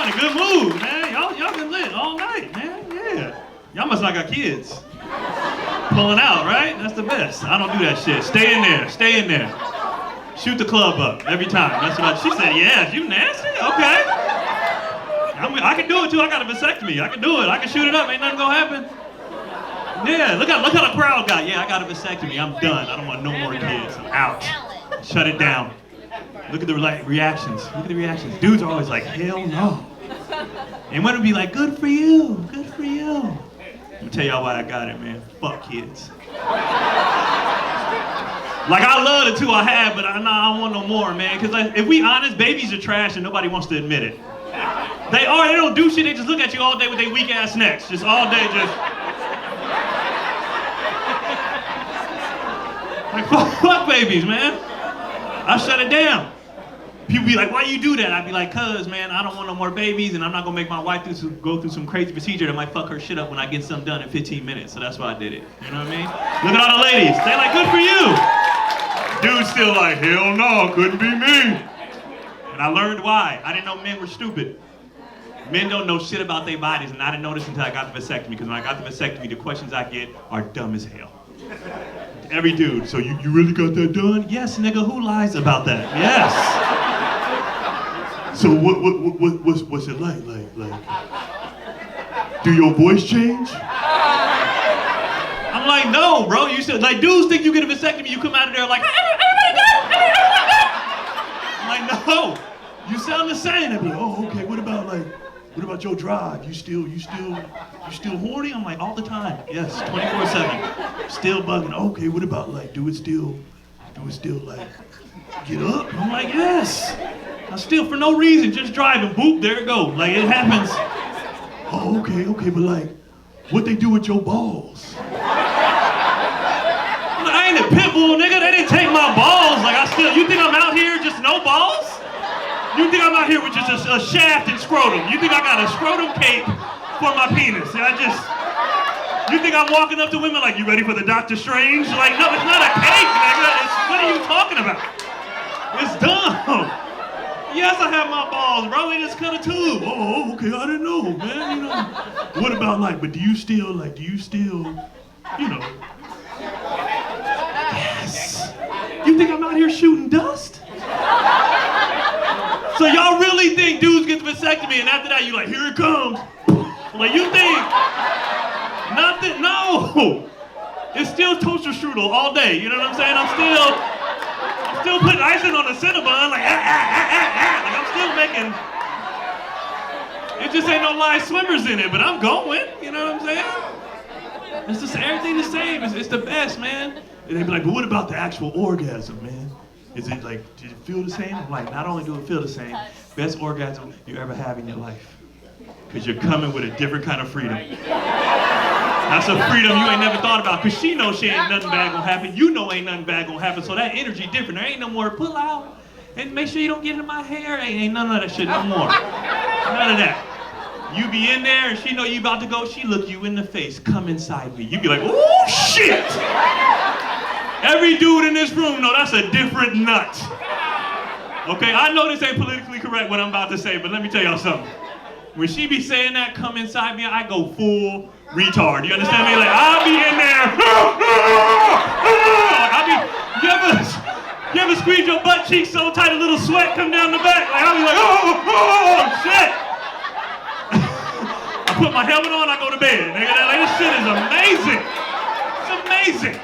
in a good mood, man. Y'all been lit all night, man. Yeah. Y'all must not got kids. Pulling out, right? That's the best. I don't do that shit. Stay in there. Stay in there. Shoot the club up every time. That's what she said. Yeah, you nasty? Okay. I can do it too. I got a vasectomy. I can do it. I can shoot it up. Ain't nothing gonna happen. Yeah, look how the crowd got. Yeah, I got a vasectomy. I'm done. I don't want no more kids. I'm out. Shut it down. Look at the reactions. Look at the reactions. Dudes are always like, hell no. And women would be like, good for you. Good for you. Let me tell y'all why I got it, man. Fuck kids. Like, I love the two I have, but I don't want no more, man. Because like, if we honest, babies are trash and nobody wants to admit it. They are. They don't do shit. They just look at you all day with their weak ass necks. Just all day, just. Like, fuck babies, man. I shut it down. People be like, why you do that? I'd be like, cuz, man, I don't want no more babies, and I'm not gonna make my wife go through some crazy procedure that might fuck her shit up when I get something done in 15 minutes. So that's why I did it. You know what I mean? Look at all the ladies. They like, good for you. Dude's still like, hell no, couldn't be me. And I learned why. I didn't know men were stupid. Men don't know shit about their bodies, and I didn't know this until I got the vasectomy, because when I got the vasectomy, the questions I get are dumb as hell. Every dude, so you really got that done? Yes, nigga, who lies about that? Yes. So what's it like? Like, do your voice change? I'm like, no, bro. You said, like, dudes think you get a vasectomy, you come out of there like, everybody good? I'm like, no. You sound the same. I'd be like, oh, okay. What about your drive? You still horny? I'm like, all the time. Yes, 24/7. Still bugging. Okay. What about like, do it still like, get up? I'm like, yes. I still, for no reason, just driving. Boop, there it go. Like, it happens. Oh, okay. But like, what they do with your balls? I ain't a pit bull, nigga. They didn't take my balls. Like, you think I'm out here just no balls? You think I'm out here with just a shaft and scrotum? You think I got a scrotum cape for my penis? You think I'm walking up to women like, you ready for the Doctor Strange? Like, no, it's not a cape, nigga. What are you talking about? It's dumb. Yes, I have my balls, bro. They just cut a tube. Oh, okay, I didn't know, man. You know. What about like, but do you still, you know? Yes. You think I'm out here shooting dust? So y'all really think dudes get the vasectomy and after that you like, here it comes. Like, you think nothing? No. It's still toaster strudel all day. You know what I'm saying? I'm still putting icing on the Cinnabon. Like, Like, I'm still making. It just ain't no live swimmers in it, but I'm going. You know what I'm saying? It's just everything the same. It's the best, man. And they be like, but what about the actual orgasm, man? Is it like, did it feel the same? I'm like, not only do it feel the same, best orgasm you ever have in your life. Because you're coming with a different kind of freedom. That's a freedom you ain't never thought about. Because she knows she ain't nothing bad gonna happen. You know ain't nothing bad gonna happen. So that energy different. There ain't no more pull out. And make sure you don't get in my hair. Ain't none of that shit no more. None of that. You be in there and she know you about to go. She look you in the face. Come inside me. You be like, oh shit. Every dude in this room know that's a different nut. Okay, I know this ain't politically correct what I'm about to say, but let me tell y'all something. When she be saying that, come inside me, I go full retard. You understand me? Like, I'll be in there. You ever squeeze your butt cheeks so tight a little sweat come down the back? Like, I'll be like, oh shit. I put my helmet on, I go to bed. Nigga, like, this shit is amazing. It's amazing.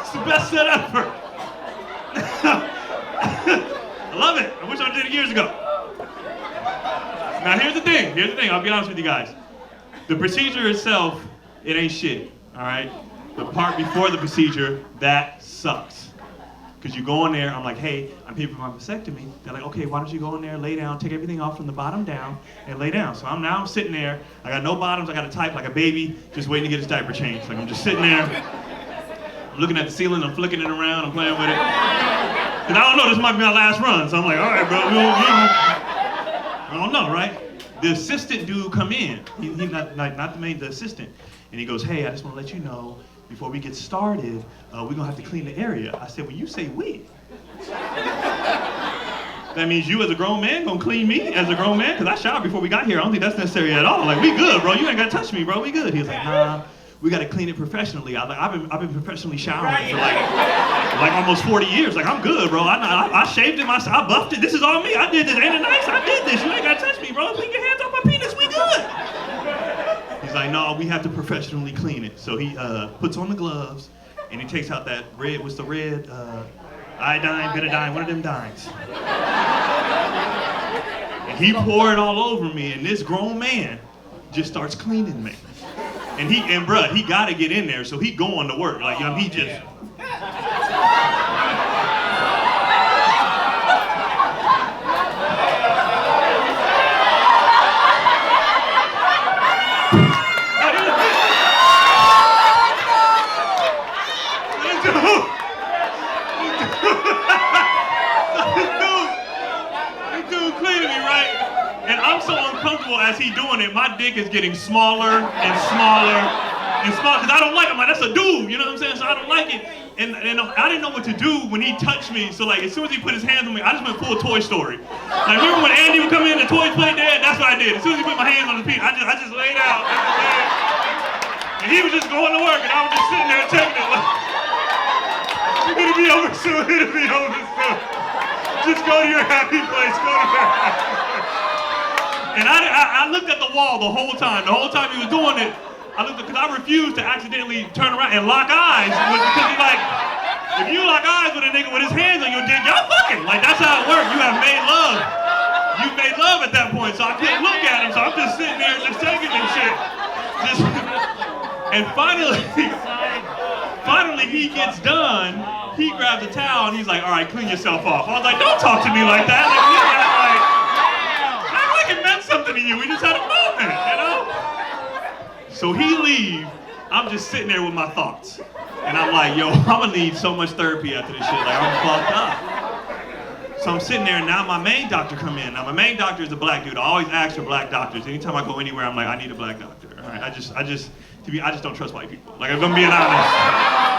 It's the best set ever. I love it. I wish I did it years ago. Now here's the thing, I'll be honest with you guys. The procedure itself, it ain't shit, all right? The part before the procedure, that sucks. Because you go in there, I'm like, hey, I'm here for my vasectomy. They're like, okay, why don't you go in there, lay down, take everything off from the bottom down, and lay down. So I'm sitting there, I got no bottoms, I got a type like a baby, just waiting to get his diaper changed. Like, I'm just sitting there, I'm looking at the ceiling, I'm flicking it around, I'm playing with it. And I don't know, this might be my last run, so I'm like, all right, bro, I don't know, right? The assistant dude come in, he's not the assistant, and he goes, hey, I just want to let you know, before we get started, we're gonna have to clean the area. I said, well, you say we. That means you as a grown man gonna clean me as a grown man? Because I showered before we got here. I don't think that's necessary at all. Like, we good, bro. You ain't gotta touch me, bro. We good. He was like, nah, we gotta clean it professionally. I was like, I've been professionally showering for like almost 40 years. Like, I'm good, bro. I shaved it myself. I buffed it. This is all me. I did this. Ain't it nice? I did this. You ain't gotta touch me, bro. Clean your hands off my penis. We good. He's like, no, we have to professionally clean it. So he puts on the gloves and he takes out that red, what's the red? Iodine, betadine, one of them dines. And he poured it all over me, and this grown man just starts cleaning me. And bruh, he gotta get in there, so he going to work. Like, he just... As he doing it, my dick is getting smaller and smaller and smaller because I don't like him. Like, that's a dude, you know what I'm saying? So I don't like it. And I didn't know what to do when he touched me. So like, as soon as he put his hands on me, I just went full Toy Story. Like, remember when Andy would come in, the toys play dead? That's what I did. As soon as he put my hands on his feet, I just laid out. And he was just going to work, and I was just sitting there taking it. Like, it'll be over soon. It'll be over soon. Just go to your happy place. Go to your happy place. And I looked at the wall the whole time. The whole time he was doing it, I looked because I refused to accidentally turn around and lock eyes. Because he's like, if you lock eyes with a nigga with his hands on your dick, y'all fucking. Like, that's how it works. You have made love. You made love at that point. So I couldn't look at him. So I'm just sitting there just taking this shit. And finally he gets done. He grabs a towel and he's like, all right, clean yourself off. I was like, don't talk to me like that. It meant something to you. We just had a moment, you know? So he leaves. I'm just sitting there with my thoughts. And I'm like, yo, I'm gonna need so much therapy after this shit. Like, I'm fucked up. So I'm sitting there, and now my main doctor come in. Now, my main doctor is a black dude. I always ask for black doctors. Anytime I go anywhere, I'm like, I need a black doctor. All right? I just don't trust white people. Like, if I'm being honest.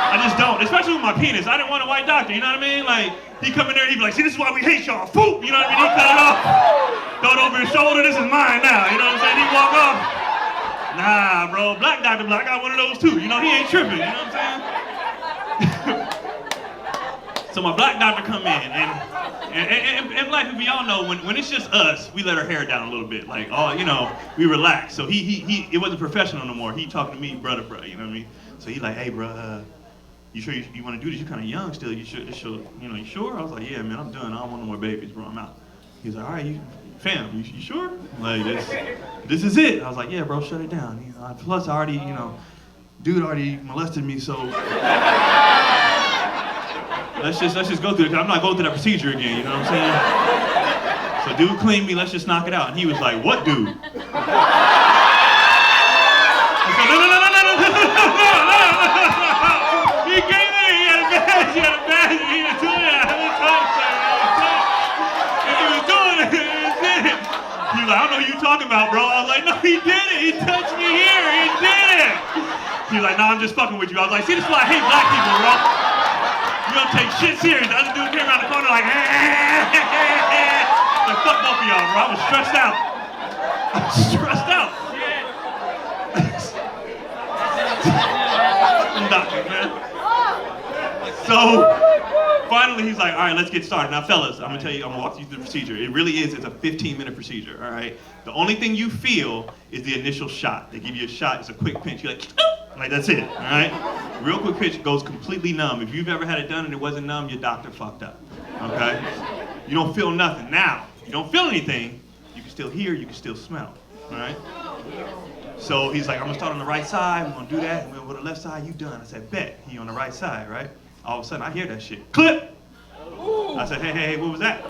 I just don't, especially with my penis. I didn't want a white doctor, you know what I mean? Like, he come in there and he be like, see, this is why we hate y'all. Foop! You know what I mean? He cut it off, throw it over his shoulder, this is mine now. You know what I'm saying? He walk off. Nah, bro, black doctor, I got one of those too. You know, he ain't tripping, you know what I'm saying? So my black doctor come in, and black people, y'all know, when it's just us, we let our hair down a little bit. Like, oh, you know, we relax. So it wasn't professional no more. He talking to me, brother, you know what I mean? So he like, hey, bro, you sure you want to do this? You're kind of young still. You sure? You sure? I was like, yeah, man, I'm done. I don't want no more babies, bro. I'm out. He was like, all right, you sure? Like, this is it. I was like, yeah, bro, shut it down. You know, plus, I already, dude already molested me, so let's just go through it. I'm not going through that procedure again. You know what I'm saying? So, dude cleaned me. Let's just knock it out. And he was like, what dude? I said, no. He came in, he had a badge, he had a doing it, and he was doing it, he was like, I don't know who you talking about, bro. I was like, no, he did it, he touched me here, he did it. He was like, no, I'm just fucking with you. I was like, see, this is why I hate black people, bro. You don't take shit serious. The other dude came around the corner like, like, fuck both of y'all, bro. I was stressed out. Doctor, man. So finally he's like, all right, let's get started. Now fellas, I'm gonna walk you through the procedure. It really is, it's a 15-minute procedure, all right? The only thing you feel is the initial shot. They give you a shot, it's a quick pinch. You're like that's it, all right? Real quick pinch goes completely numb. If you've ever had it done and it wasn't numb, your doctor fucked up, okay? You don't feel nothing. Now, you don't feel anything, you can still hear, you can still smell, all right? So he's like, I'm gonna start on the right side, we're gonna do that, and with the left side, you done. I said, bet. He on the right side, right? All of a sudden, I hear that shit. Clip! I said, hey, what was that?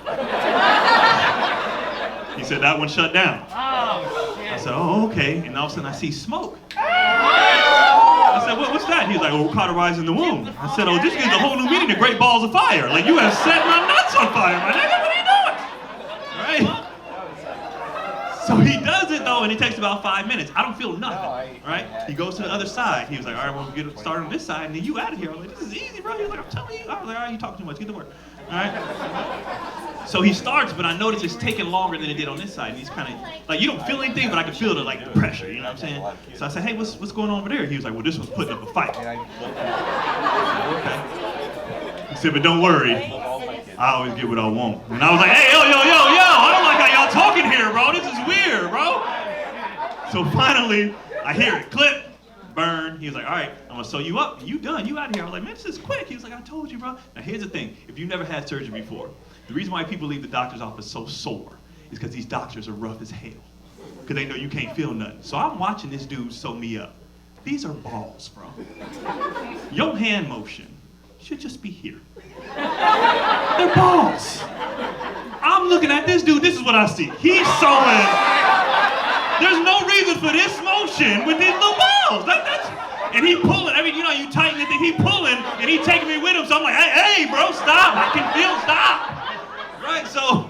He said, that one shut down. Oh, shit. I said, oh, okay. And all of a sudden, I see smoke. I said, what's that? He was like, we're cauterizing the wound. I said, oh, this gives a whole new meaning to Great Balls of Fire. Like, you have set my nuts on fire, my nigga. What are you doing? Right? So he does it though, and it takes about 5 minutes. I don't feel nothing, right? He goes to the other side. He was like, all right, well, we'll get started on this side, and then you out of here. I was like, this is easy, bro. He was like, I'm telling you. I was like, all right, you talk too much. Get to work, all right? So he starts, but I notice it's taking longer than it did on this side. And he's kind of, like, you don't feel anything, but I can feel the, like, the pressure, you know what I'm saying? So I said, hey, what's going on over there? He was like, well, this one's putting up a fight. Okay. He said, but don't worry, I always get what I want. And I was like, hey, yo, I don't like how y'all talking here, bro. This is weird, bro. So finally, I hear it, clip, burn. He was like, all right, I'm gonna sew you up. You done, you out of here. I was like, man, this is quick. He was like, I told you, bro. Now here's the thing, if you've never had surgery before, the reason why people leave the doctor's office so sore is because these doctors are rough as hell. Because they know you can't feel nothing. So I'm watching this dude sew me up. These are balls, bro. Your hand motion should just be here. They're balls. I'm looking at this dude, this is what I see. He's sewing. There's no reason for this motion with these little balls. And he pulling, I mean, you know, you tighten it, he pulling, and he taking me with him. So I'm like, hey, bro, stop. I can feel, stop. Right, so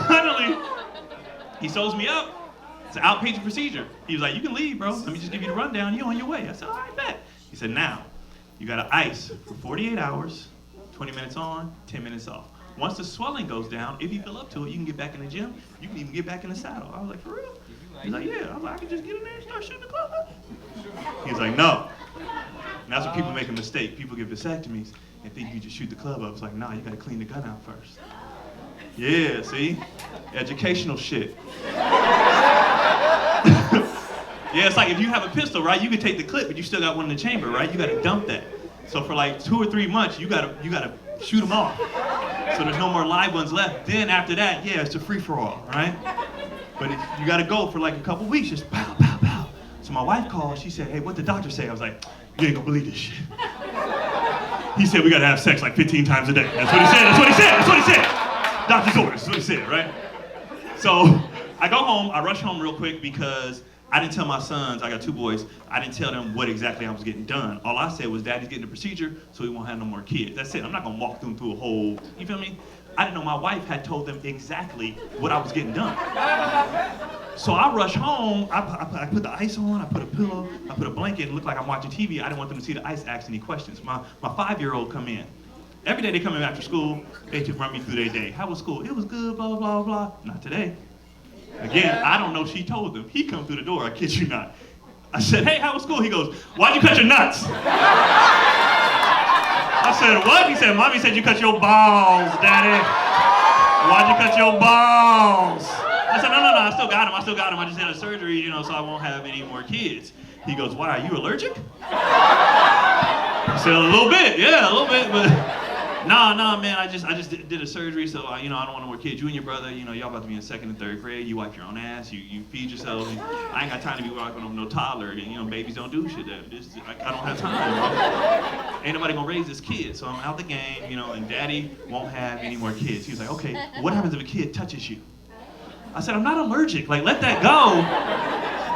finally, he sews me up. It's an outpatient procedure. He was like, you can leave, bro. Let me just give you the rundown. You on your way. I said, all right, bet. He said, now, you got to ice for 48 hours, 20 minutes on, 10 minutes off. Once the swelling goes down, if you feel up to it, you can get back in the gym. You can even get back in the saddle. I was like, for real? He's like, yeah. I was like, I can just get in there and start shooting the club up. He's like, no. And that's when people make a mistake. People get vasectomies and think you just shoot the club up. It's like, nah, you got to clean the gun out first. Yeah, see? Educational shit. Yeah, it's like if you have a pistol, right? You can take the clip, but you still got one in the chamber, right? You gotta dump that. So for like 2 or 3 months, you gotta shoot them off. So there's no more live ones left. Then after that, yeah, it's a free-for-all, right? But you gotta go for like a couple weeks, just pow, pow, pow. So my wife called, she said, hey, what'd the doctor say? I was like, you ain't gonna believe this shit. He said we gotta have sex like 15 times a day. That's what he said, that's what he said, that's what he said. Doctor's orders, that's what he said, right? So I go home, I rush home real quick because I didn't tell my sons, I got 2 boys, I didn't tell them what exactly I was getting done. All I said was daddy's getting the procedure so he won't have no more kids. That's it, I'm not gonna walk them through a whole, you feel me? I didn't know my wife had told them exactly what I was getting done. So I rush home, I put the ice on, I put a pillow, I put a blanket, it looked like I'm watching TV. I didn't want them to see the ice ask any questions. My 5-year-old come in. Every day they come in after school, they just run me through their day. How was school? It was good, blah, blah, blah. Not today. Again, I don't know she told them. He come through the door, I kid you not. I said, hey, how was school? He goes, why'd you cut your nuts? I said, what? He said, mommy said you cut your balls, daddy. Why'd you cut your balls? I said, no, I still got him. I just had a surgery, you know, so I won't have any more kids. He goes, why, are you allergic? I said, a little bit, yeah, a little bit, but nah, man, I just did a surgery, so, you know, I don't want no more kids. You and your brother, you know, y'all about to be in 2nd and 3rd grade. You wipe your own ass, you feed yourself. And I ain't got time to be wiping on no toddler. And, you know, babies don't do shit. I don't have time, bro. Ain't nobody gonna raise this kid, so I'm out the game, you know, and daddy won't have any more kids. He was like, okay, what happens if a kid touches you? I said, I'm not allergic, like, let that go.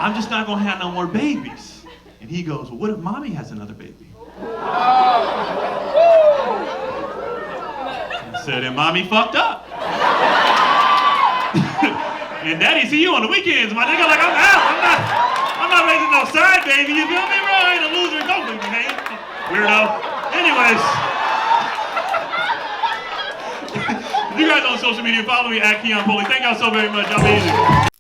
I'm just not gonna have no more babies. And he goes, well, what if mommy has another baby? I said, and mommy fucked up. And daddy see you on the weekends, my nigga, like, I'm out. I'm not raising no side baby, you feel me, bro? I ain't a loser, don't leave me, man. Weirdo. Anyways. If you guys on social media, follow me at Keon Polee. Thank y'all so very much. Y'all be easy.